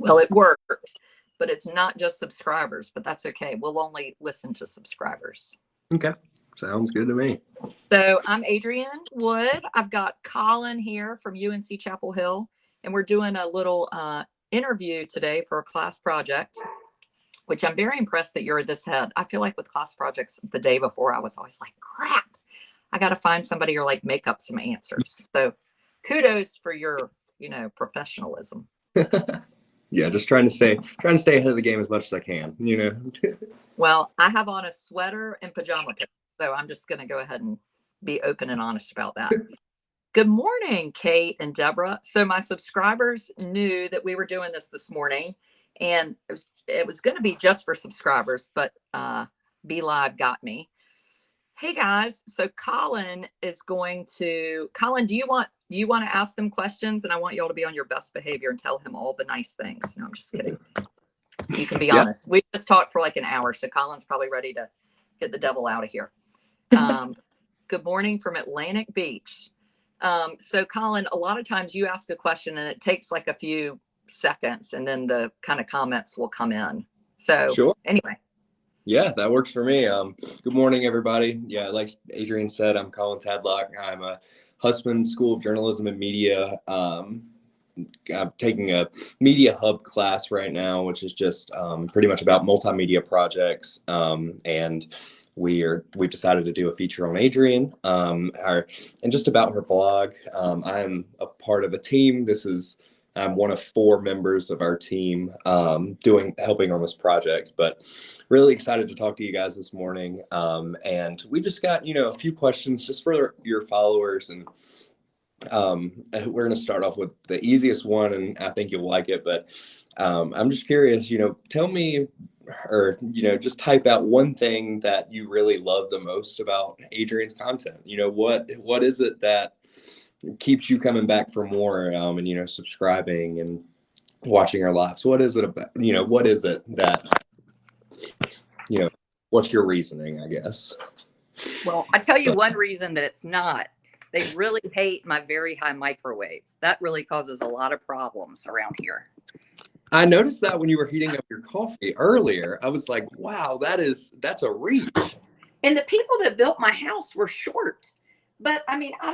Well, it worked, but it's not just subscribers, but that's okay. We'll only listen to subscribers. Okay. Sounds good to me. So I'm Adrienne Wood. I've got Colin here from UNC Chapel Hill, and we're doing a little interview today for a class project, which I'm very impressed that you're this head. I feel like with class projects the day before, I was always like, crap, I got to find somebody or like make up some answers. So kudos for your, professionalism. Yeah, just trying to stay ahead of the game as much as I can, Well, I have on a sweater and pajama pants, so I'm just going to go ahead and be open and honest about that. Good morning, Kate and Deborah. So my subscribers knew that we were doing this morning, and it was going to be just for subscribers, but Be Live got me. Hey guys, so Colin, do you want to ask them questions? And I want you all to be on your best behavior and tell him all the nice things. No, I'm just kidding. You can be honest. We just talked for like an hour, so Colin's probably ready to get the devil out of here. Good morning from Atlantic Beach. So Colin, a lot of times you ask a question and it takes like a few seconds and then the kind of comments will come in. So Sure. Anyway. Yeah, that works for me. Good morning, everybody. Yeah, like Adrienne said, I'm Colin Tadlock. I'm a Husband School of Journalism and Media. I'm taking a Media Hub class right now, which is just pretty much about multimedia projects. And we've decided to do a feature on Adrienne and just about her blog. I'm a part of a team. I'm one of 4 members of our team helping on this project, but really excited to talk to you guys this morning. And we just got, a few questions just for your followers. And we're going to start off with the easiest one, and I think you'll like it, but I'm just curious, tell me, or, just type out one thing that you really love the most about Adrienne's content. What is it that keeps you coming back for more and subscribing and watching our lives? What is it about, what is it that, what's your reasoning, I guess? Well, I tell you one reason that it's not. They really hate my very high microwave. That really causes a lot of problems around here. I noticed that when you were heating up your coffee earlier. I was like, wow, that's a reach. And the people that built my house were short. But I mean, I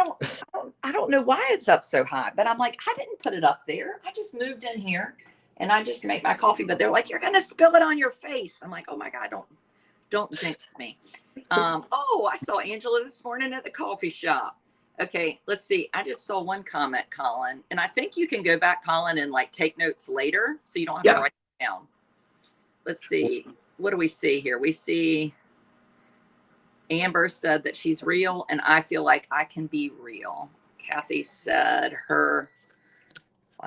don't know why it's up so high, but I'm like, I didn't put it up there. I just moved in here and I just make my coffee, but they're like, you're going to spill it on your face. I'm like, oh my God, don't jinx me. I saw Angela this morning at the coffee shop. Okay, let's see. I just saw one comment, Colin, and I think you can go back, Colin, and like take notes later so you don't have to write it down. Let's see. What do we see here? We see Amber said that she's real, and I feel like I can be real. Kathy said I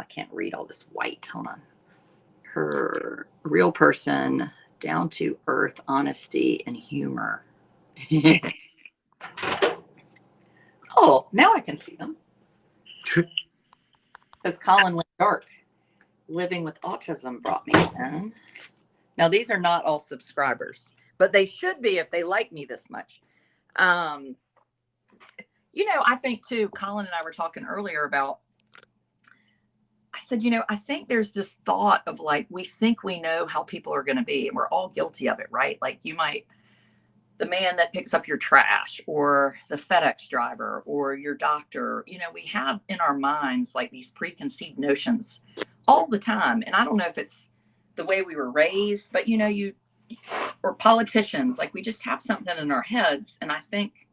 can't read all this white. Hold on. Her real person, down to earth, honesty, and humor. Oh, now I can see them. Because Colin went dark. Living with autism brought me in. Now, these are not all subscribers, but they should be if they like me this much. I think too, Colin and I were talking earlier about, I said, I think there's this thought of like, we think we know how people are going to be, and we're all guilty of it, right? Like the man that picks up your trash, or the FedEx driver, or your doctor, we have in our minds like these preconceived notions all the time. And I don't know if it's the way we were raised, but or politicians, like we just have something in our heads. And I think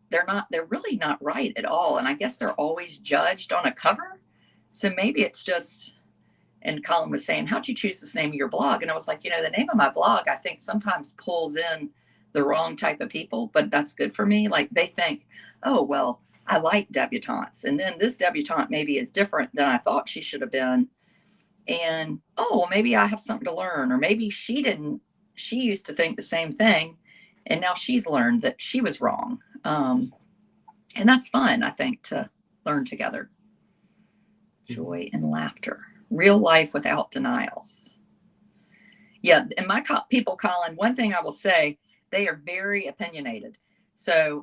they're really not right at all. And I guess they're always judged on a cover. So maybe it's just, and Colin was saying, how'd you choose this name of your blog? And I was like, the name of my blog, I think sometimes pulls in the wrong type of people, but that's good for me. Like they think, oh, well, I like debutantes. And then this debutante maybe is different than I thought she should have been. And, well, maybe I have something to learn, or maybe she used to think the same thing. And now she's learned that she was wrong. And that's fun, I think, to learn together. Joy and laughter, real life without denials. Yeah. And my people, Colin, one thing I will say, they are very opinionated. So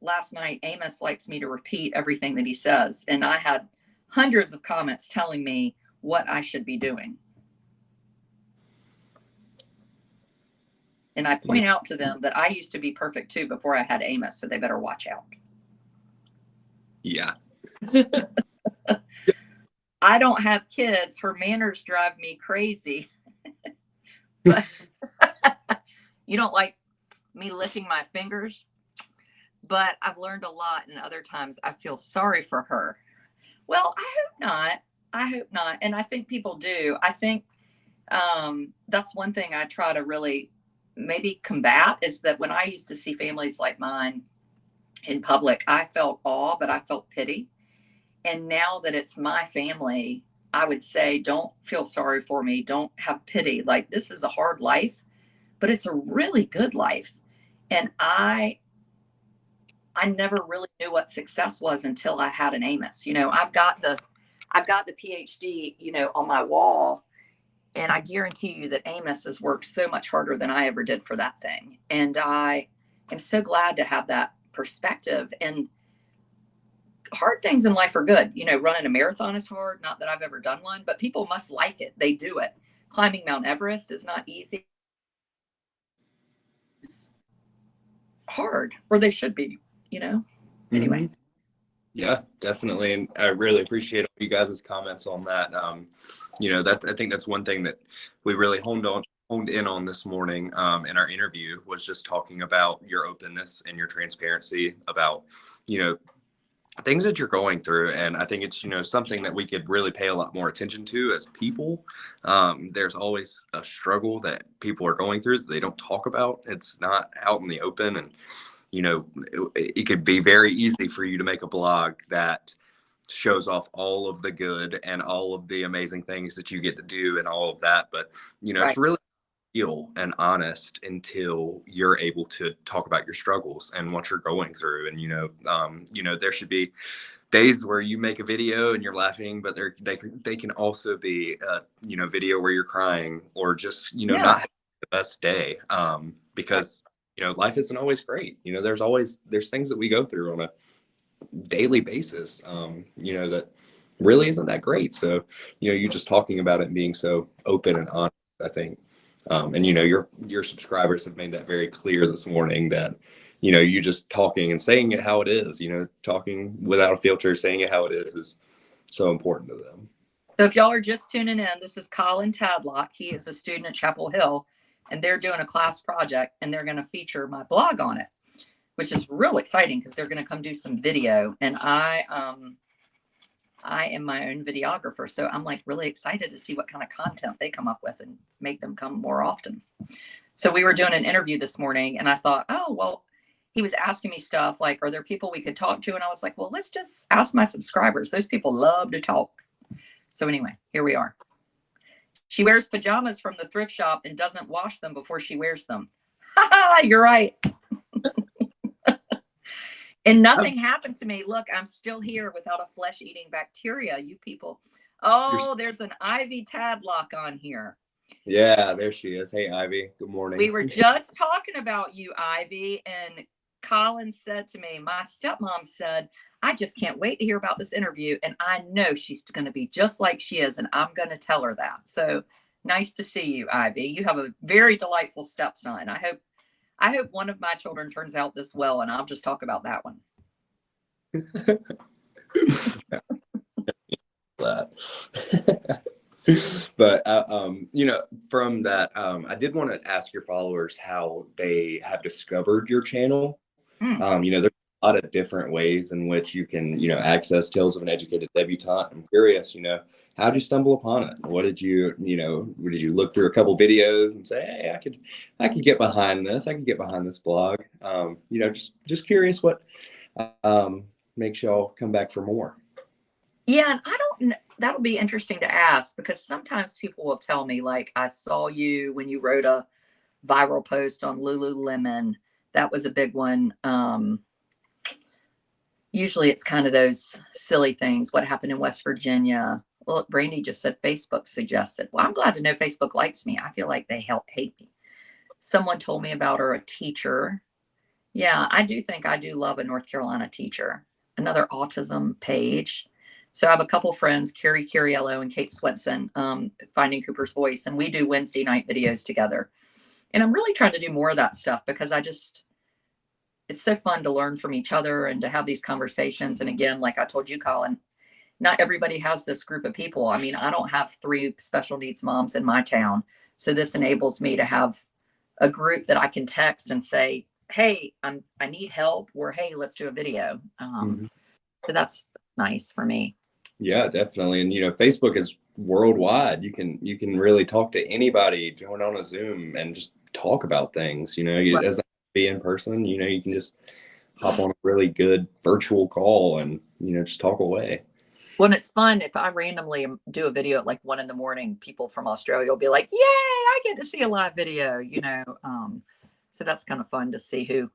last night, Amos likes me to repeat everything that he says. And I had hundreds of comments telling me what I should be doing. And I point out to them that I used to be perfect too before I had Amos, so they better watch out. Yeah. I don't have kids. Her manners drive me crazy. But you don't like me licking my fingers? But I've learned a lot, and other times I feel sorry for her. Well, I hope not. I hope not. And I think people do. I think that's one thing I try to really maybe combat, is that when I used to see families like mine in public, I felt awe, but I felt pity. And now that it's my family, I would say, don't feel sorry for me. Don't have pity. Like, this is a hard life, but it's a really good life. And I never really knew what success was until I had an Amos. You know, I've got the PhD, you know, on my wall, and I guarantee you that Amos has worked so much harder than I ever did for that thing. And I am so glad to have that perspective. And hard things in life are good. You know, running a marathon is hard. Not that I've ever done one, but people must like it. They do it. Climbing Mount Everest is not easy. It's hard, or they should be, you know? Anyway. Mm-hmm. Yeah, definitely. And I really appreciate you guys' comments on that. You know, I think that's one thing that we really honed in on this morning in our interview, was just talking about your openness and your transparency about, you know, things that you're going through. And I think it's, you know, something that we could really pay a lot more attention to as people. There's always a struggle that people are going through that they don't talk about. It's not out in the open. And, you know, it could be very easy for you to make a blog that shows off all of the good and all of the amazing things that you get to do and all of that. But, you know, Right. it's really real and honest until you're able to talk about your struggles and what you're going through. And, you know, there should be days where you make a video and you're laughing, but they can also be a, you know, video where you're crying, or just, you know, Yeah. not having the best day, because, you know, life isn't always great. You know, there's things that we go through on a daily basis, you know, that really isn't that great. So, you know, you just talking about it and being so open and honest, I think. And, you know, your subscribers have made that very clear this morning, that, you know, you just talking and saying it how it is, you know, talking without a filter, saying it how it is so important to them. So if y'all are just tuning in, this is Colin Tadlock. He is a student at Chapel Hill, and they're doing a class project, and they're going to feature my blog on it, which is real exciting because they're going to come do some video. And I am my own videographer, so I'm like really excited to see what kind of content they come up with and make them come more often. So we were doing an interview this morning, and I thought, oh, well, he was asking me stuff like, are there people we could talk to? And I was like, well, let's just ask my subscribers. Those people love to talk. So anyway, here we are. She wears pajamas from the thrift shop and doesn't wash them before she wears them. You're right. And nothing happened to me. Look, I'm still here without a flesh-eating bacteria, you people. Oh, there's an Ivy Tadlock on here. Yeah, there she is. Hey, Ivy. Good morning. We were just talking about you, Ivy, and Colin said to me, my stepmom said, I just can't wait to hear about this interview. And I know she's going to be just like she is, and I'm going to tell her that. So nice to see you, Ivy. You have a very delightful stepson. I hope one of my children turns out this well, and I'll just talk about that one. But you know, from that, I did want to ask your followers how they have discovered your channel. You know, there's a lot of different ways in which you can, you know, access Tales of an Educated Debutante. I'm curious, you know, how did you stumble upon it? What did you, you know, did you look through a couple videos and say, hey, I could get behind this. I could get behind this blog. You know, just curious what makes y'all come back for more. Yeah, and I don't know. That'll be interesting to ask, because sometimes people will tell me, like, I saw you when you wrote a viral post on Lululemon. That was a big one. Usually it's kind of those silly things. What happened in West Virginia? Well, Brandy just said Facebook suggested. Well, I'm glad to know Facebook likes me. I feel like they hate me. Someone told me about her, a teacher. Yeah, I do think I do love a North Carolina teacher. Another autism page. So I have a couple friends, Carrie Curiello and Kate Swenson, Finding Cooper's Voice, and we do Wednesday night videos together. And I'm really trying to do more of that stuff because it's so fun to learn from each other and to have these conversations. And again, like I told you, Colin, not everybody has this group of people. I mean, I don't have 3 special needs moms in my town. So this enables me to have a group that I can text and say, hey, I need help, or hey, let's do a video. So that's nice for me. Yeah, definitely. And Facebook is worldwide. You can really talk to anybody, join on a Zoom and just talk about things. It doesn't have to be in person. You can just hop on a really good virtual call and just talk away. When it's fun, if I randomly do a video at like 1 a.m, people from Australia will be like, yay, I get to see a live video, so that's kind of fun to see who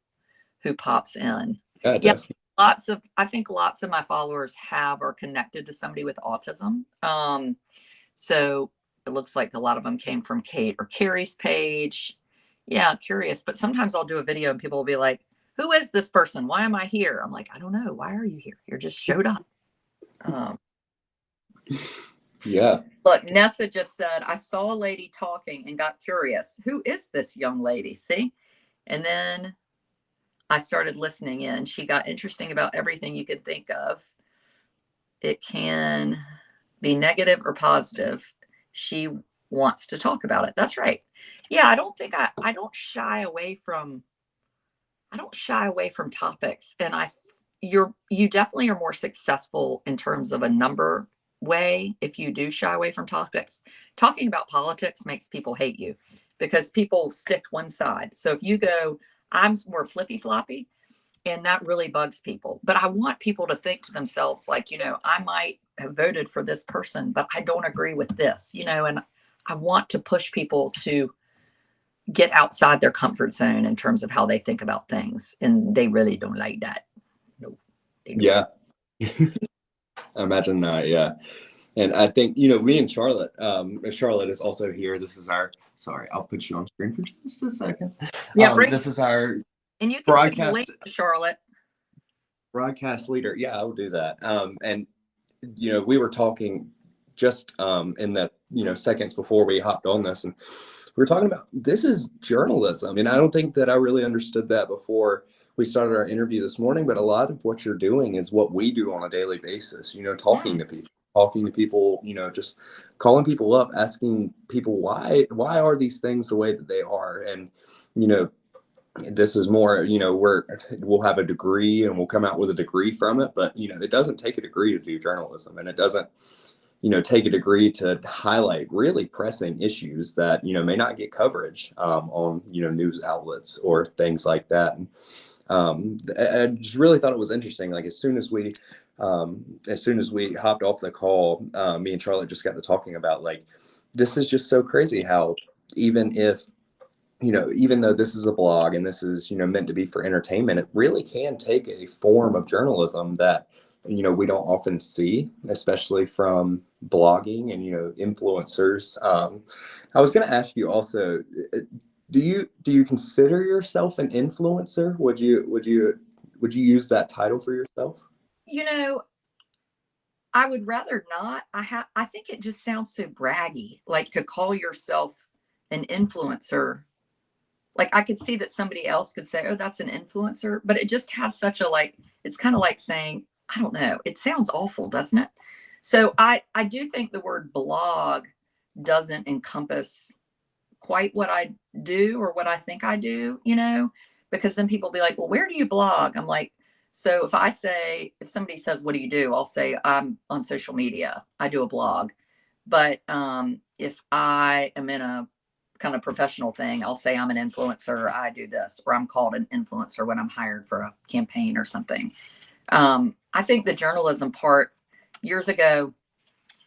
pops in. Yeah, definitely. I think lots of my followers are connected to somebody with autism. So it looks like a lot of them came from Kate or Carrie's page. Yeah, curious. But sometimes I'll do a video and people will be like, who is this person? Why am I here? I'm like, I don't know. Why are you here? You just showed up. Yeah. Look, Nessa just said, I saw a lady talking and got curious. Who is this young lady? See? And then I started listening in. She got interesting about everything you could think of. It can be negative or positive. She wants to talk about it. That's right. Yeah, I don't shy away from topics. And you definitely are more successful in terms of a number way if you do shy away from topics. Talking about politics makes people hate you because people stick one side. So if you go, I'm more flippy floppy, and that really bugs people. But I want people to think to themselves, like, I might have voted for this person, but I don't agree with this, and I want to push people to get outside their comfort zone in terms of how they think about things. And they really don't like that. No. Yeah. I imagine not. Yeah. And I think, me and Charlotte, Charlotte is also here. This is sorry, I'll put you on screen for just a second. Yeah. This is our and you can broadcast Charlotte. Broadcast leader. Yeah, I will do that. And, we were talking just in the, seconds before we hopped on this, and we were talking about this is journalism. And I don't think that I really understood that before we started our interview this morning, but a lot of what you're doing is what we do on a daily basis, talking to people, just calling people up, asking people why are these things the way that they are. And, this is more, we'll have a degree and we'll come out with a degree from it, but, it doesn't take a degree to do journalism, and it doesn't, take a degree to highlight really pressing issues that, may not get coverage on, news outlets or things like that. And I just really thought it was interesting. Like as soon as we hopped off the call, me and Charlotte just got to talking about like, this is just so crazy how even if, even though this is a blog and this is, meant to be for entertainment, it really can take a form of journalism that, we don't often see, especially from blogging and, influencers. I was going to ask you also, do you consider yourself an influencer? Would you use that title for yourself? I would rather not. I think it just sounds so braggy, like to call yourself an influencer. Like I could see that somebody else could say, oh, that's an influencer, but it just has such a it's kind of like saying, I don't know. It sounds awful, doesn't it? So I do think the word blog doesn't encompass quite what I do or what I think I do, because then people be like, well, where do you blog? I'm like, so if somebody says, what do you do? I'll say, I'm on social media. I do a blog. But if I am in a kind of professional thing, I'll say I'm an influencer. I do this, or I'm called an influencer when I'm hired for a campaign or something. I think the journalism part, years ago,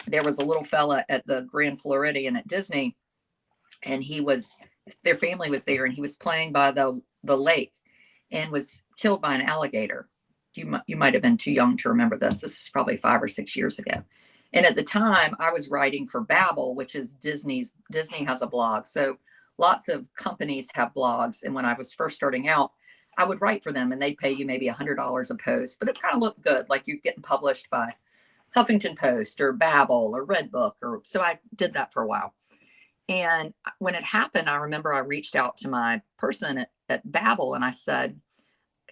there was a little fella at the Grand Floridian at Disney, and their family was there, and he was playing by the lake and was killed by an alligator. You might have been too young to remember this. This is probably 5 or 6 years ago. And at the time I was writing for Babbel, which is Disney has a blog. So lots of companies have blogs. And when I was first starting out, I would write for them and they'd pay you maybe $100 a post, but it kind of looked good. Like you're getting published by Huffington Post or Babbel or Redbook, or so I did that for a while. And when it happened, I remember I reached out to my person at Babbel and I said,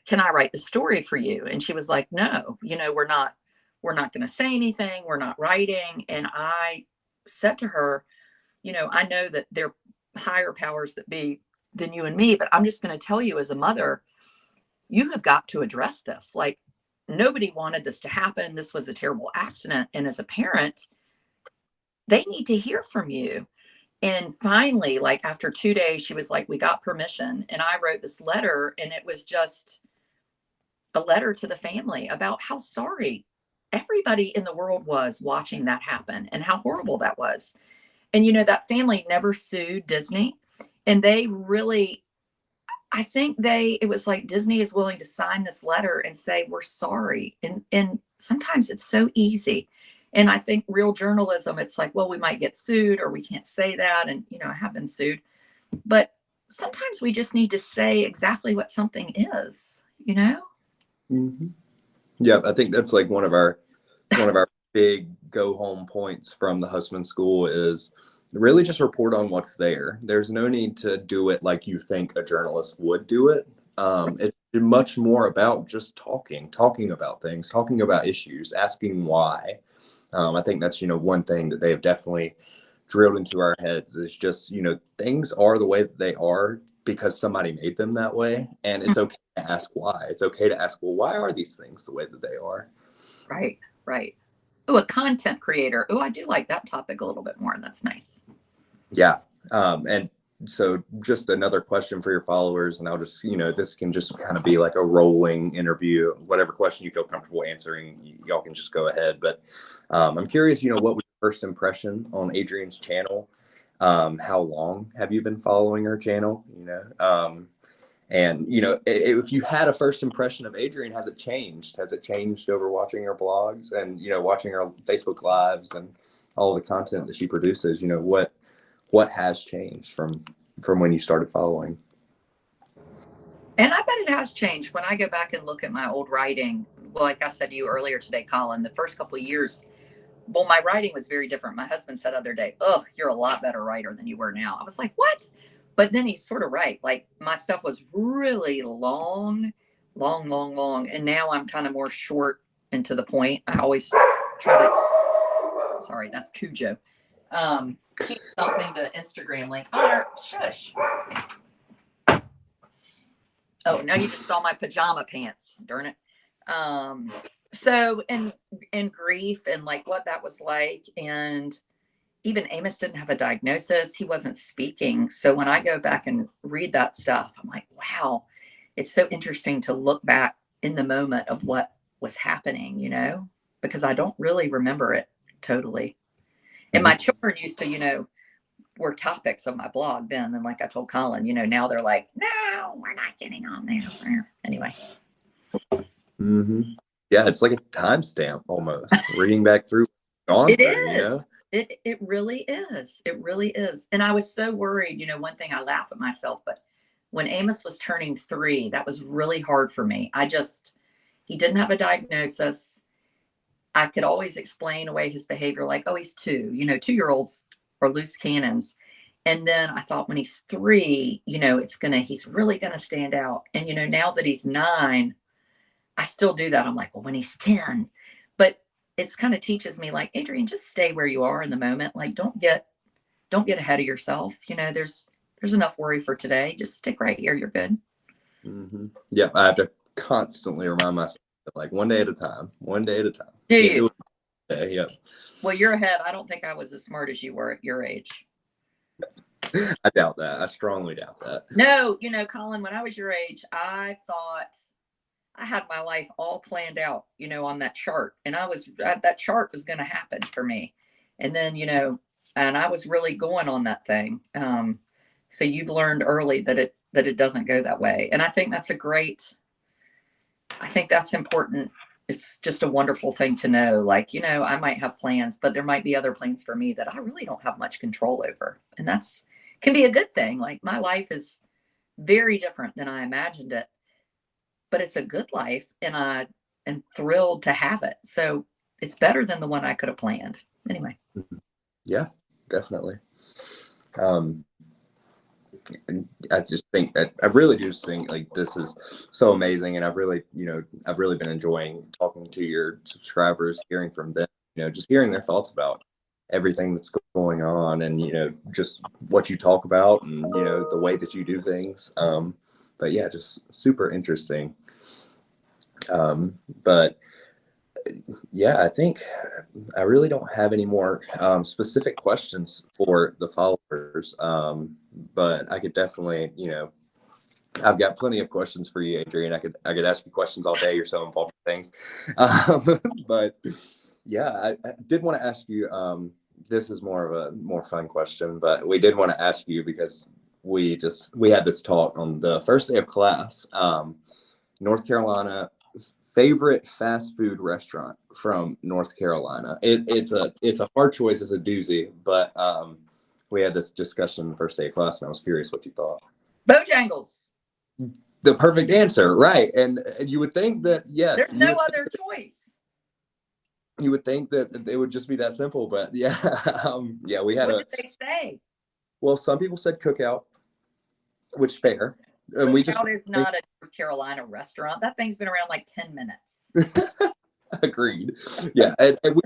"Can I write the story for you?" And she was like, "No, we're not going to say anything. We're not writing." And I said to her, "I know that there are higher powers that be than you and me, but I'm just going to tell you as a mother, you have got to address this. Like, nobody wanted this to happen. This was a terrible accident. And as a parent, they need to hear from you." And finally, like after 2 days, she was like, "We got permission." And I wrote this letter, and it was just a letter to the family about how sorry everybody in the world was watching that happen and how horrible that was. And, that family never sued Disney. And they really, I think it was like Disney is willing to sign this letter and say, "We're sorry." And sometimes it's so easy. And I think real journalism, it's like, well, we might get sued or we can't say that. And, I have been sued. But sometimes we just need to say exactly what something is, Mm-hmm. Yeah, I think that's like one of our big go home points from the Husband School is really just report on what's there. There's no need to do it like you think a journalist would do it. It's much more about just talking about things, talking about issues, asking why. I think that's, one thing that they've definitely drilled into our heads is just, things are the way that they are because somebody made them that way. And it's okay to ask why. It's okay to ask, well, why are these things the way that they are? Right, right. Oh, a content creator. Oh, I do like that topic a little bit more. That's nice. Yeah. And so just another question for your followers, and I'll just, this can just kind of be like a rolling interview. Whatever question you feel comfortable answering, y'all can just go ahead. But I'm curious, what was your first impression on Adrienne's channel? How long have you been following her channel? And, if you had a first impression of Adrienne, has it changed? Has it changed over watching her blogs and, watching her Facebook lives and all the content that she produces? What has changed from when you started following? And I bet it has changed when I go back and look at my old writing. Well, like I said to you earlier today, Colin, the first couple of years, well, my writing was very different. My husband said the other day, "Oh, you're a lot better writer than you were now." I was like, "What?" But then he's sort of right. Like my stuff was really long, long, long, long. And now I'm kind of more short and to the point. I always try to, sorry, that's Cujo. Keep something to Instagram link. Oh, shush. Oh, now you just saw my pajama pants. Darn it. So and grief and like what that was like. And even Amos didn't have a diagnosis. He wasn't speaking. So when I go back and read that stuff, I'm like, wow, it's so interesting to look back in the moment of what was happening, because I don't really remember it totally. And my children used to, were topics of my blog then. And like I told Colin, now they're like, "No, we're not getting on there." Anyway. Mm-hmm. Yeah, it's like a timestamp almost. Reading back through, gone It through, is. It really is. It really is. And I was so worried, one thing I laugh at myself, but when Amos was turning 3, that was really hard for me. He didn't have a diagnosis. I could always explain away his behavior like, "Oh, he's 2, 2-year-olds are loose cannons." And then I thought when he's 3, he's really going to stand out. And, now that he's 9, I still do that. I'm like, well, when he's 10, but it's kind of teaches me like, Adrienne, just stay where you are in the moment. Like, don't get ahead of yourself. There's enough worry for today. Just stick right here. You're good. Mm-hmm. Yeah, I have to constantly remind myself, like one day at a time, one day at a time. Do Can't you? do it today. Yep. Well, you're ahead. I don't think I was as smart as you were at your age. I doubt that. I strongly doubt that. No, Colin, when I was your age, I thought I had my life all planned out, on that chart. And that chart was going to happen for me. And then, and I was really going on that thing. So you've learned early that it doesn't go that way. And I think I think that's important. It's just a wonderful thing to know. Like, I might have plans, but there might be other plans for me that I really don't have much control over. And that's can be a good thing. Like my life is very different than I imagined it, but it's a good life and I am thrilled to have it. So it's better than the one I could have planned. Anyway. Yeah, definitely. And I just think that I really do think like this is so amazing, and I've really been enjoying talking to your subscribers, hearing from them, just hearing their thoughts about everything that's going on, and just what you talk about, and the way that you do things. But yeah, just super interesting. But yeah, I think I really don't have any more specific questions for the followers. But I could definitely, I've got plenty of questions for you, Adrian. I could ask you questions all day. You're so involved in things. But yeah, I did want to ask you. This is more of a more fun question, but we did want to ask you because we had this talk on the first day of class. North Carolina favorite fast food restaurant from North Carolina. It's a hard choice. It's a doozy, but we had this discussion in the first day of class, and I was curious what you thought. Bojangles. The perfect answer, right? And you would think that There's no other choice. You would think that it would just be that simple, but yeah, yeah, we had What did they say? Well, some people said cookout, which fair. And Cookout is not a North Carolina restaurant. That thing's been around like 10 minutes. Agreed. Yeah, and we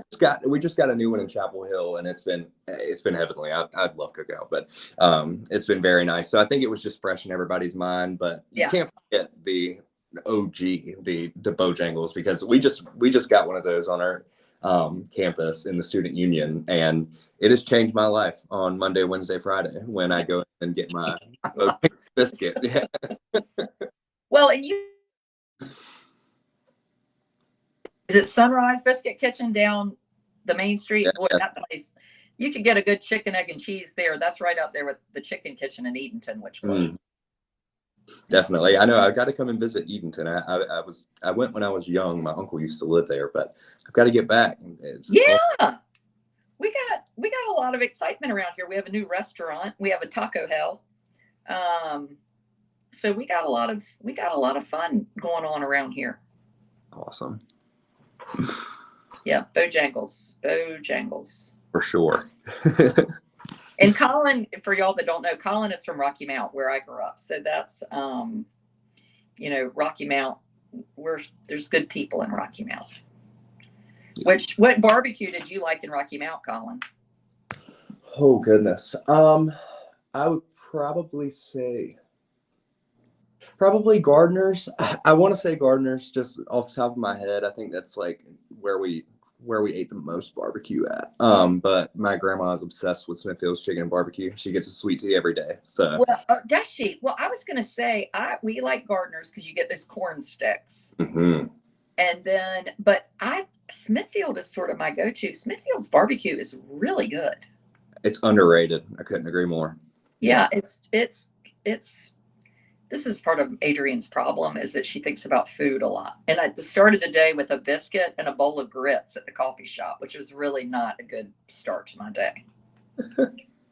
just got a new one in Chapel Hill, and it's been heavenly. I love Cookout, but it's been very nice. So I think it was just fresh in everybody's mind. But you can't forget the OG, the Bojangles, because we just got one of those on our campus in the student union, and it has changed my life on Monday, Wednesday, Friday when I go and get my biscuit. Yeah. Well, and is it Sunrise Biscuit Kitchen down the main street? Boy, that place, you could get a good chicken, egg, and cheese there. That's right up there with the Chicken Kitchen in Edenton, which closed. Definitely. I know I've got to come and visit Edenton. I went when I was young. My uncle used to live there, but I've got to get back. We got a lot of excitement around here. We have a new restaurant. We have a Taco Hell. So we got a lot of fun going on around here. Awesome. Yeah, Bojangles. For sure. And Colin, for y'all that don't know, Colin is from Rocky Mount, where I grew up. So that's, Rocky Mount, there's good people in Rocky Mount. What barbecue did you like in Rocky Mount, Colin? Oh, goodness. I would probably say Gardner's. I want to say Gardner's just off the top of my head. I think that's like where we ate the most barbecue at. But my grandma is obsessed with Smithfield's chicken and barbecue. She gets a sweet tea every day. So does she? Well, I was gonna say we like Gardner's because you get those corn sticks. Mm-hmm. And then, but Smithfield is sort of my go-to. Smithfield's barbecue is really good. It's underrated. I couldn't agree more. Yeah, it's this is part of Adrian's problem, is that she thinks about food a lot. And I started the day with a biscuit and a bowl of grits at the coffee shop, which was really not a good start to my day.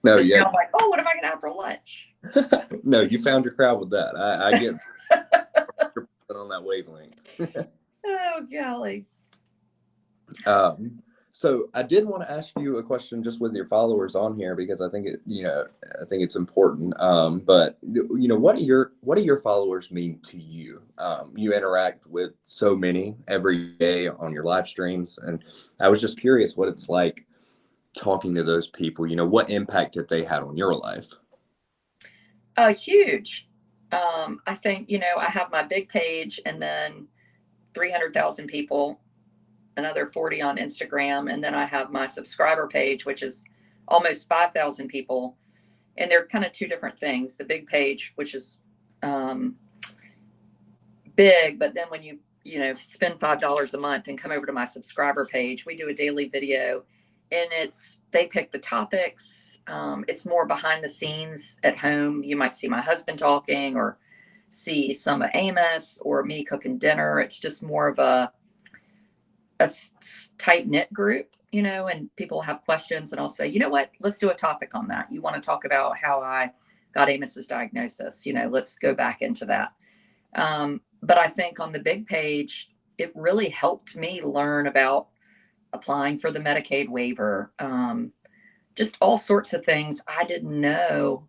No, yeah. Now I'm like, what am I going to have for lunch? No, you found your crowd with that. I get on that wavelength. Oh, golly. So I did want to ask you a question just with your followers on here, because I think it's important. But what do your followers mean to you? You interact with so many every day on your live streams, and I was just curious what it's like talking to those people. What impact have they had on your life? Huge. I think, I have my big page, and then 300,000 people, another 40 on Instagram. And then I have my subscriber page, which is almost 5,000 people. And they're kind of two different things. The big page, which is big, but then when you spend $5 a month and come over to my subscriber page, we do a daily video, and they pick the topics. It's more behind the scenes at home. You might see my husband talking, or see some of Amos, or me cooking dinner. It's just more of a tight-knit group, and people have questions, and I'll say, what, let's do a topic on that. You want to talk about how I got Amos's diagnosis, let's go back into that. But I think on the big page, it really helped me learn about applying for the Medicaid waiver, just all sorts of things I didn't know.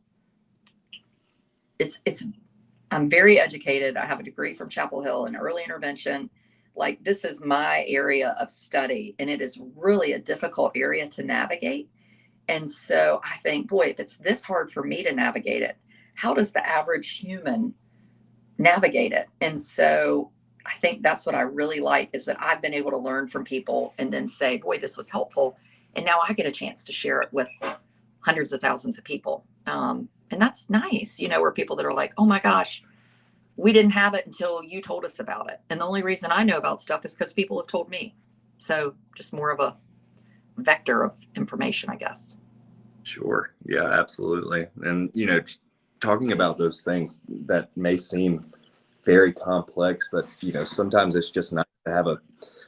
I'm very educated. I have a degree from Chapel Hill in early intervention. Like, this is my area of study, and it is really a difficult area to navigate. And so I think, boy, if it's this hard for me to navigate it, how does the average human navigate it? And so I think that's what I really like, is that I've been able to learn from people and then say, boy, this was helpful. And now I get a chance to share it with hundreds of thousands of people. And that's nice, where people that are like, oh my gosh, we didn't have it until you told us about it. And the only reason I know about stuff is because people have told me. So just more of a vector of information, I guess. Sure. Yeah, absolutely. And, talking about those things that may seem very complex, but, sometimes it's just nice to have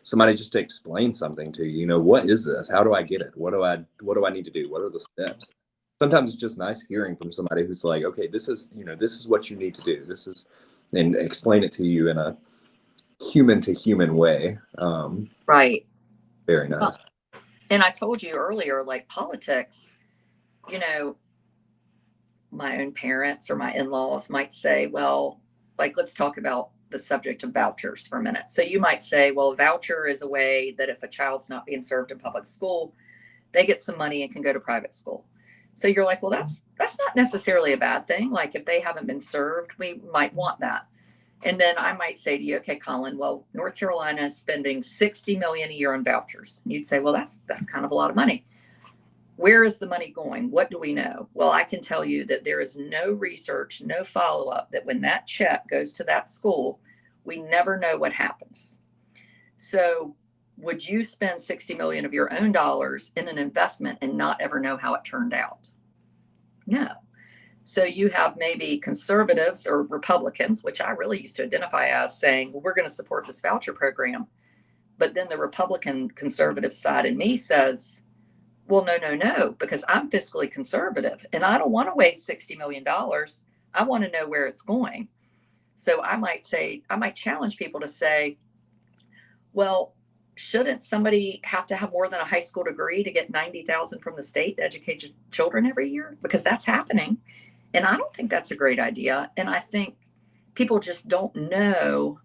somebody just to explain something to you. What is this? How do I get it? What do I need to do? What are the steps? Sometimes it's just nice hearing from somebody who's like, okay, this is what you need to do. And explain it to you in a human to human way. Right. Very nice. And I told you earlier, like politics, my own parents or my in-laws might say, well, like, let's talk about the subject of vouchers for a minute. So you might say, well, a voucher is a way that if a child's not being served in public school, they get some money and can go to private school. So you're like, well, that's not necessarily a bad thing. Like, if they haven't been served, we might want that. And then I might say to you, okay, Colin, well, North Carolina is spending $60 million a year on vouchers. And you'd say, well, that's kind of a lot of money. Where is the money going? What do we know? Well, I can tell you that there is no research, no follow-up, that when that check goes to that school, we never know what happens. So would you spend $60 million of your own dollars in an investment and not ever know how it turned out? No. So you have maybe conservatives or Republicans, which I really used to identify as, saying, well, we're going to support this voucher program. But then the Republican conservative side in me says, well, no, because I'm fiscally conservative and I don't want to waste $60 million. I want to know where it's going. So I might challenge people to say, well, shouldn't somebody have to have more than a high school degree to get $90,000 from the state to educate children every year? Because that's happening. And I don't think that's a great idea. And I think people just don't know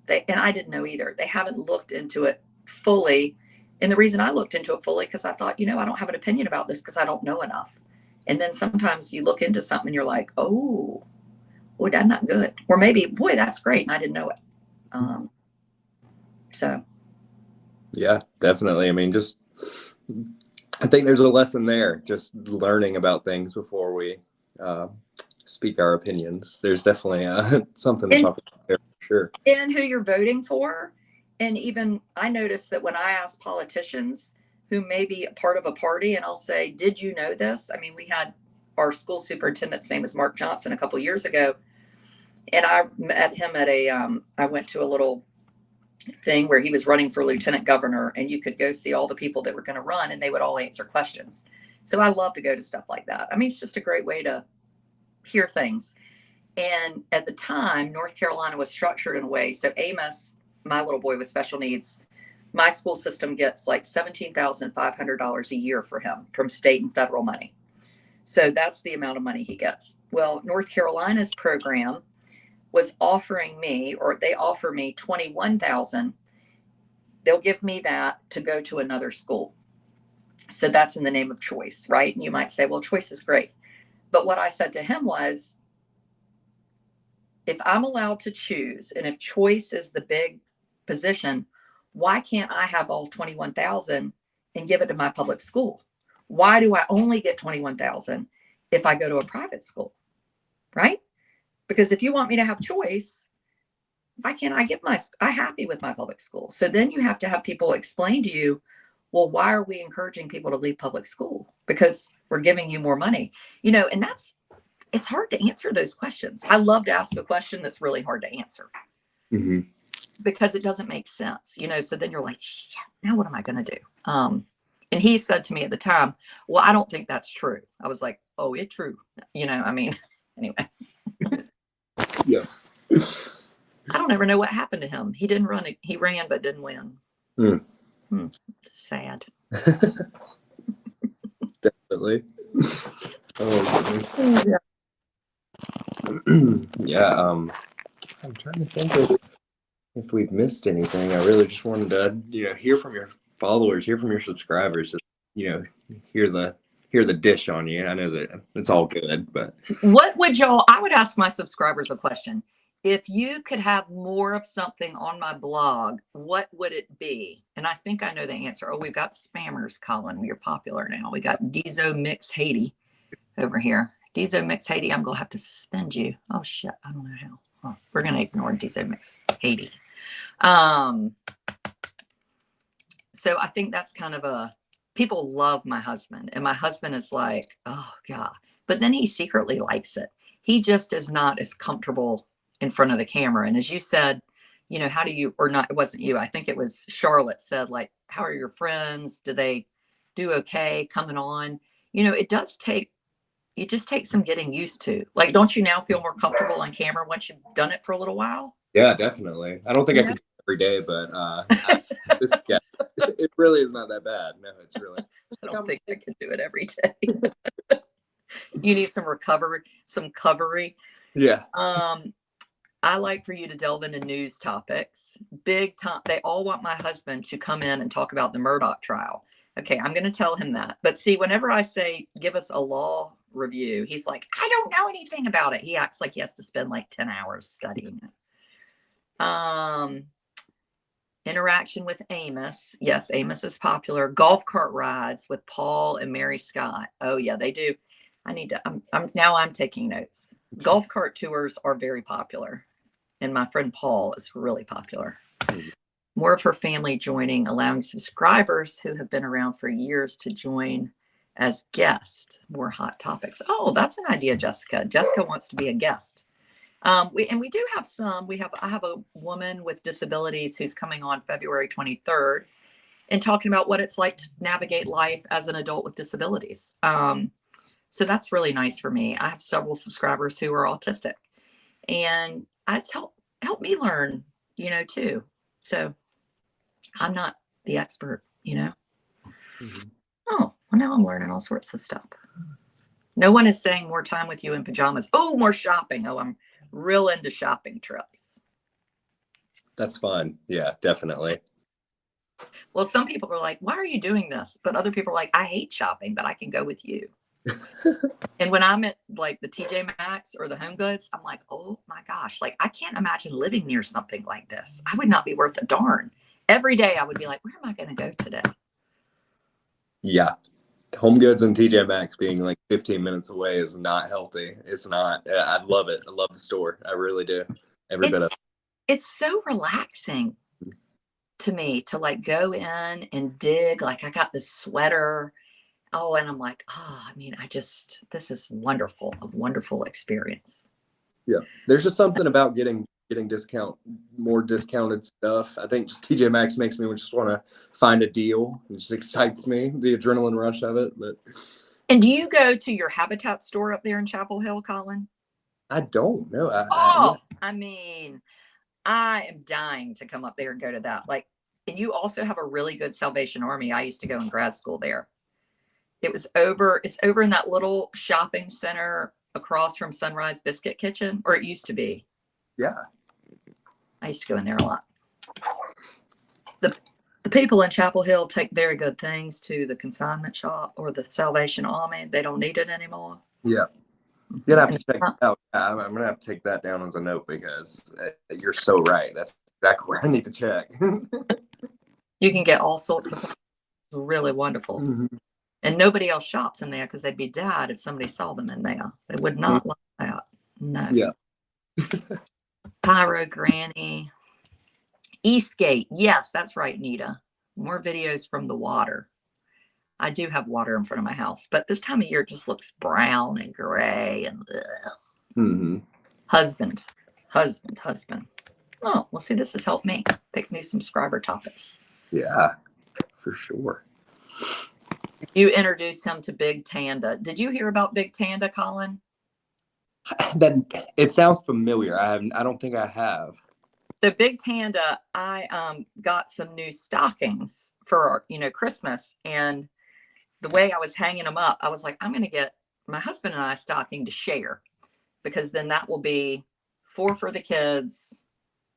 and I didn't know either. They haven't looked into it fully. And the reason I looked into it fully, because I thought, I don't have an opinion about this because I don't know enough. And then sometimes you look into something and you're like, oh, boy, that's not good. Or maybe, boy, that's great, and I didn't know it. So. Yeah, definitely. I mean, I think there's a lesson there, just learning about things before we speak our opinions. There's definitely something to talk about there for sure. And who you're voting for. And even I noticed that when I ask politicians who may be a part of a party, and I'll say, did you know this? I mean, we had our school superintendent's name was Mark Johnson a couple of years ago. And I met him at I went to a little thing where he was running for lieutenant governor, and you could go see all the people that were going to run and they would all answer questions. So I love to go to stuff like that. I mean, it's just a great way to hear things. And at the time, North Carolina was structured in a way. So Amos, my little boy with special needs, my school system gets like $17,500 a year for him from state and federal money. So that's the amount of money he gets. Well, North Carolina's program was offering me, or they offer me $21,000. They'll give me that to go to another school. So that's in the name of choice, right? And you might say, well, choice is great. But what I said to him was, if I'm allowed to choose, and if choice is the big position, why can't I have all 21,000 and give it to my public school? Why do I only get 21,000 if I go to a private school? Right? Because if you want me to have choice, why can't I happy with my public school? So then you have to have people explain to you, well, why are we encouraging people to leave public school? Because we're giving you more money, and it's hard to answer those questions. I love to ask a question that's really hard to answer. Mm-hmm. Because it doesn't make sense, so then you're like, shit, now what am I going to do? And he said to me at the time, well, I don't think that's true. I was like, oh, it's true. Anyway. Yeah. I don't ever know what happened to him. He didn't run. He ran, but didn't win. Sad. Definitely. Oh, goodness. Yeah. I'm trying to think if we've missed anything. I really just wanted to, hear from your followers, hear from your subscribers, just, hear the dish on you. I know that it's all good, but What would I would ask my subscribers a question. If you could have more of something on my blog, what would it be? And I think I know the answer. Oh, we've got spammers, Colin. We are popular now. We got Dizo Mix Haiti over here. Dizo Mix Haiti, I'm going to have to suspend you. Oh, shit. I don't know how. Oh, we're going to ignore Dizo Mix Haiti. So I think that's kind of people love my husband. And my husband is like, oh, God. But then he secretly likes it. He just is not as comfortable in front of the camera. And as you said, how do you, or not, it wasn't you, I think it was Charlotte said, like, how are your friends? Do they do okay coming on? It just takes some getting used to. Like, don't you now feel more comfortable on camera once you've done it for a little while? yeah, definitely. I don't think I could do it every day, but it really is not that bad. No, it's really. I don't think I could do it every day. You need some recovery, some covery. Yeah. I like for you to delve into news topics. Big time. They all want my husband to come in and talk about the Murdoch trial. Okay, I'm going to tell him that. But see, whenever I say, give us a law review, he's like, I don't know anything about it. He acts like he has to spend like 10 hours studying it. Interaction with Amos. Yes, Amos is popular. Golf cart rides with Paul and Mary Scott. Oh yeah, they do. I'm taking notes. Golf cart tours are very popular. And my friend Paul is really popular. More of her family joining, allowing subscribers who have been around for years to join as guests. More hot topics. Oh, that's an idea, Jessica. Jessica wants to be a guest. We do have some. I have a woman with disabilities who's coming on February 23rd and talking about what it's like to navigate life as an adult with disabilities. So that's really nice for me. I have several subscribers who are autistic, and it's help me learn, too. So I'm not the expert, Mm-hmm. Oh, well, now I'm learning all sorts of stuff. No one is saying more time with you in pajamas. Oh, more shopping. Oh, I'm real into shopping trips. That's fun. Yeah, definitely. Well, some people are like, why are you doing this? But other people are like, I hate shopping, but I can go with you. And when I'm at like the TJ Maxx or the Home Goods, I'm like, oh my gosh, like I can't imagine living near something like this. I would not be worth a darn. Every day I would be like, where am I going to go today? Yeah. Home Goods and TJ Maxx being like 15 minutes away is not healthy. It's not. I love it. I love the store. I really do. Every bit of it. It's so relaxing to me to like go in and dig. Like I got this sweater. Oh, and I'm like, this is wonderful, a wonderful experience. Yeah. There's just something about getting more discounted stuff. I think just TJ Maxx makes me just want to find a deal. It just excites me, the adrenaline rush of it. And do you go to your Habitat store up there in Chapel Hill, Colin? I don't know. I am dying to come up there and go to that. Like, and you also have a really good Salvation Army. I used to go in grad school there. It's over in that little shopping center across from Sunrise Biscuit Kitchen, or it used to be. Yeah. I used to go in there a lot. The people in Chapel Hill take very good things to the consignment shop or the Salvation Army. They don't need it anymore. Yeah. You're gonna have to check it out. I'm gonna have to take that down as a note because you're so right. That's exactly where I need to check. You can get all sorts of things. It's really wonderful. Mm-hmm. And nobody else shops in there because they'd be dead if somebody saw them in there. They would not like that. No. Yeah. Pyro Granny. Eastgate. Yes, that's right, Nita. More videos from the water. I do have water in front of my house, but this time of year it just looks brown and gray and mm-hmm. Husband. Oh, well, see, this has helped me pick new subscriber topics. Yeah, for sure. You introduced him to Big Tanda. Did you hear about Big Tanda, Colin? That it sounds familiar. I don't think I have. So Big Tanda, I got some new stockings for, Christmas. And the way I was hanging them up, I was like, I'm going to get my husband and I a stocking to share, because then that will be 4 for the kids,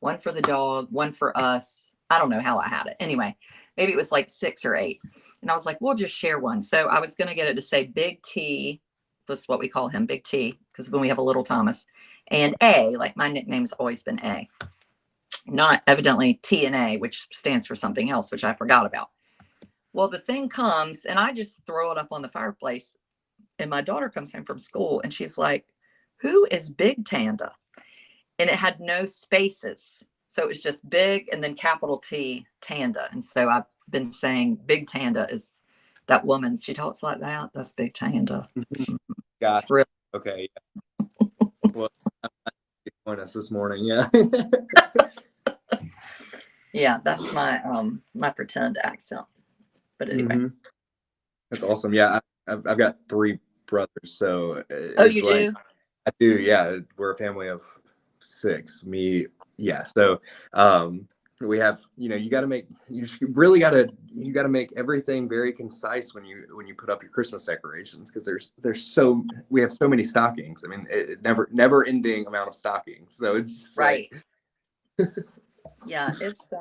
1 for the dog, 1 for us. I don't know how I had it. Anyway, maybe it was like 6 or 8. And I was like, we'll just share one. So I was going to get it to say Big T. This is what we call him, Big T, because when we have a little Thomas, and A, like my nickname's always been A, not evidently T and A, which stands for something else, which I forgot about. Well, the thing comes and I just throw it up on the fireplace, and my daughter comes home from school and she's like, who is Big Tanda? And it had no spaces. So it was just big and then capital T, Tanda. And so I've been saying Big Tanda is that woman. She talks like that. That's Big Tanda. Gotcha. Really. Okay. Yeah. Well, join us this morning. Yeah. Yeah, that's my my pretend accent. But anyway. That's awesome. Yeah, I've got 3 brothers, so Oh, it's you like do? I do. Yeah, we're a family of 6. Me, yeah. So we have, you got to make, you got to make everything very concise when you put up your Christmas decorations, because we have so many stockings. I mean, it never ending amount of stockings. So it's just Right. like Yeah, it's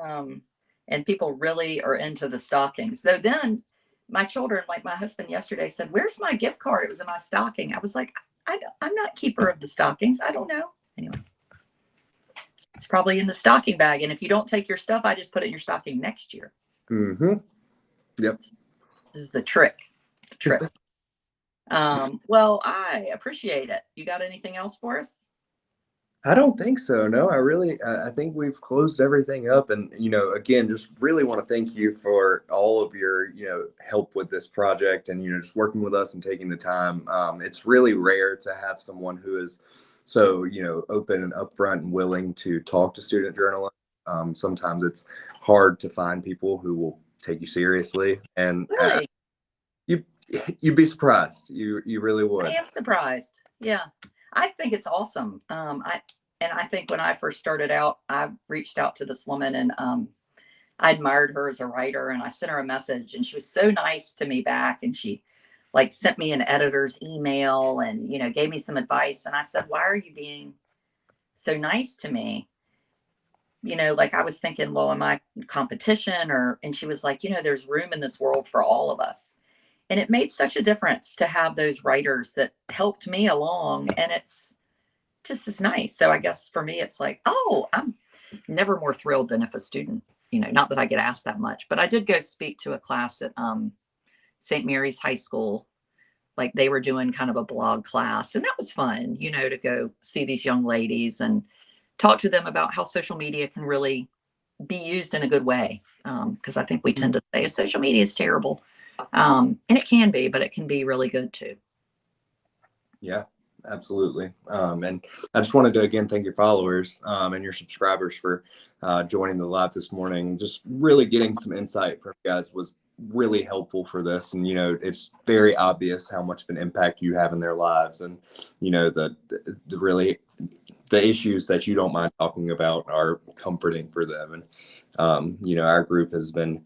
and people really are into the stockings. Though then my children, like my husband yesterday, said, "Where's my gift card? It was in my stocking." I was like, I'm not keeper of the stockings. I don't know. Anyway, it's probably in the stocking bag. And if you don't take your stuff, I just put it in your stocking next year. Yep. This is the trick. The trick. Well, I appreciate it. You got anything else for us? I don't think so. No, I think we've closed everything up. And, again, just really want to thank you for all of your, help with this project and, just working with us and taking the time. It's really rare to have someone who is so, open and upfront and willing to talk to student journalists. Sometimes it's hard to find people who will take you seriously. And Really? you'd be surprised. You really would. I am surprised. Yeah. I think it's awesome. I think when I first started out, I reached out to this woman, and I admired her as a writer, and I sent her a message, and she was so nice to me back, and she like sent me an editor's email and gave me some advice, and I said, why are you being so nice to me? Like I was thinking, well, am I competition? And she was like, there's room in this world for all of us. And it made such a difference to have those writers that helped me along. And it's just as nice. So I guess for me, it's like, oh, I'm never more thrilled than if a student, not that I get asked that much, but I did go speak to a class at St. Mary's High School. Like they were doing kind of a blog class, and that was fun, to go see these young ladies and talk to them about how social media can really be used in a good way. Because I think we tend to say social media is terrible. And it can be, but it can be really good too. Yeah, absolutely. And I just wanted to again thank your followers and your subscribers for joining the live this morning. Just really getting some insight from you guys was really helpful for this. And it's very obvious how much of an impact you have in their lives, and the really the issues that you don't mind talking about are comforting for them. And our group has been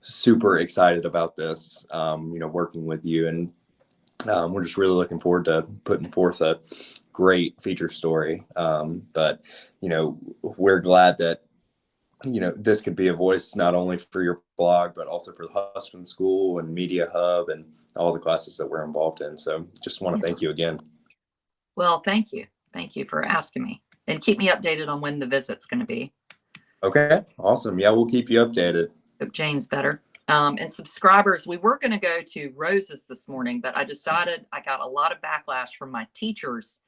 super excited about this, working with you, and we're just really looking forward to putting forth a great feature story. But we're glad that this could be a voice not only for your blog, but also for the Husband School and Media Hub and all the classes that we're involved in. So just want to thank you again. Well, thank you. Thank you for asking me, and keep me updated on when the visit's going to be. Okay, awesome. Yeah, we'll keep you updated. Hope Jane's better. And subscribers, we were going to go to Rose's this morning, but I decided I got a lot of backlash from my teachers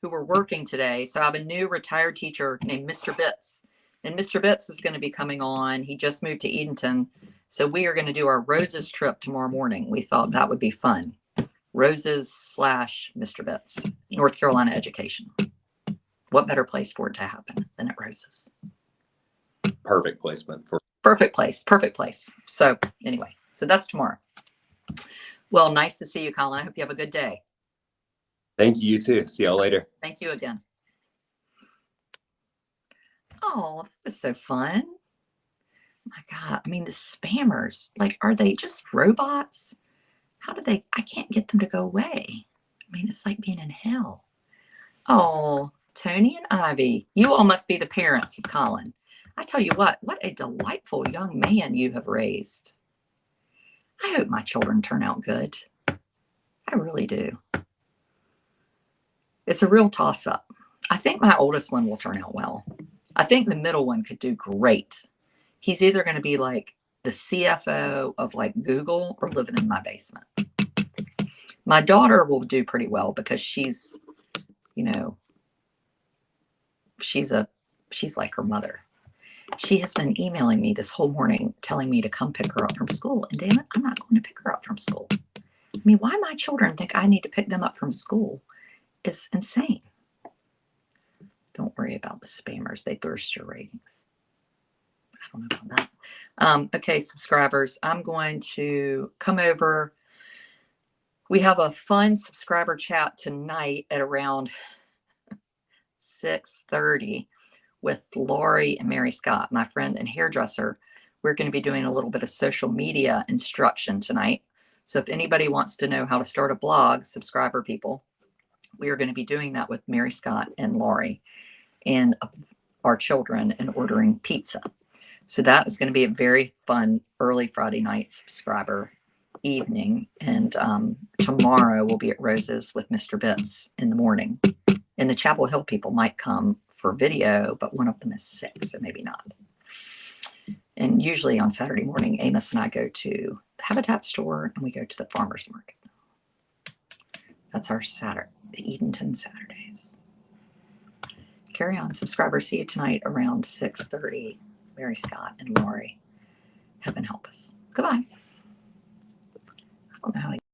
who were working today. So I have a new retired teacher named Mr. Bitts, and Mr. Bitts is going to be coming on. He just moved to Edenton. So we are going to do our Rose's trip tomorrow morning. We thought that would be fun. Roses / Mr. Bitts, North Carolina education. What better place for it to happen than at Roses? Perfect placement for perfect place. So anyway, so that's tomorrow. Well, nice to see you, Colin. I hope you have a good day. Thank you, you too. See y'all later. Thank you again. Oh, that was so fun. My God. I mean, the spammers, like, are they just robots? How do they, I can't get them to go away. I mean, it's like being in hell. Oh, Tony and Ivy, you all must be the parents of Colin. I tell you what a delightful young man you have raised. I hope my children turn out good. I really do. It's a real toss up. I think my oldest one will turn out well. I think the middle one could do great. He's either going to be like the CFO of like Google or living in my basement. My daughter will do pretty well because she's, you know, she's like her mother. She has been emailing me this whole morning telling me to come pick her up from school. And damn it, I'm not going to pick her up from school. I mean, why my children think I need to pick them up from school is insane. Don't worry about the spammers. They burst your ratings. I don't know about that. Okay, subscribers, I'm going to come over. We have a fun subscriber chat tonight at around 6:30 with Lori and Mary Scott, my friend and hairdresser. We're going to be doing a little bit of social media instruction tonight. So if anybody wants to know how to start a blog, subscriber people, we are going to be doing that with Mary Scott and Lori and our children and ordering pizza. So that is going to be a very fun early Friday night subscriber evening. And tomorrow we'll be at Rose's with Mr. Bitts in the morning. And the Chapel Hill people might come for video, but one of them is sick, so maybe not. And usually on Saturday morning, Amos and I go to the Habitat store and we go to the farmer's market. That's our Saturday, the Edenton Saturdays. Carry on, subscribers. See you tonight around 6:30. Mary Scott and Lori. Heaven help us. Goodbye. I don't know how to